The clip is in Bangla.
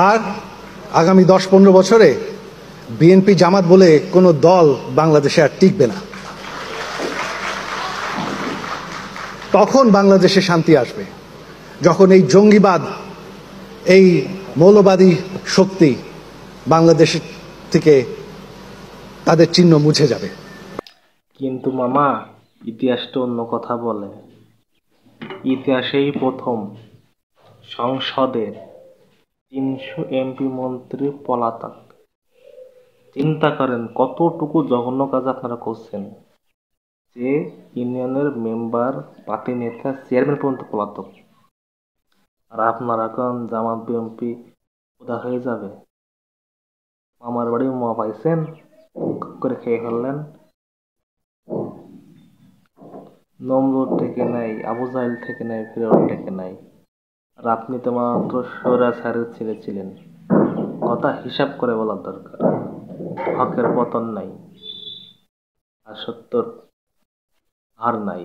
আর আগামী 10-15 বছরে বিএনপি জামাত বলে কোনো দল বাংলাদেশে আর টিকবে না। তখন বাংলাদেশে শান্তি আসবে, যখন এই জঙ্গিবাদ, এই মৌলবাদী শক্তি বাংলাদেশ থেকে তাদের চিহ্ন মুছে যাবে। কিন্তু মামা, ইতিহাসটা অন্য কথা বলে। ইতিহাসেই প্রথম সংসদে 300 এমপি মন্ত্রী পলাতক। চিন্তা করেন কতটুকু জঘন্য কাজ আপনারা করছেন, যে ইউনিয়নের মেম্বার, পার্টি নেতা, চেয়ারম্যান পর্যন্ত পলাতক। আর আপনারা এখন জামাত বিএনপি উদা হয়ে যাবে। মামার বাড়ি মা পাইছেন, করে খেয়ে ফেললেন। নমরুদ থেকে নাই, আবু জাহেল থেকে নাই, ফিরআউন থেকে নাই। আর আপনি তো মাত্র স্বৈরাচারের ছেলে ছিলেন। কথা হিসাব করে বলার দরকার। হকের পতন নাই, আর সত্যর হার নাই।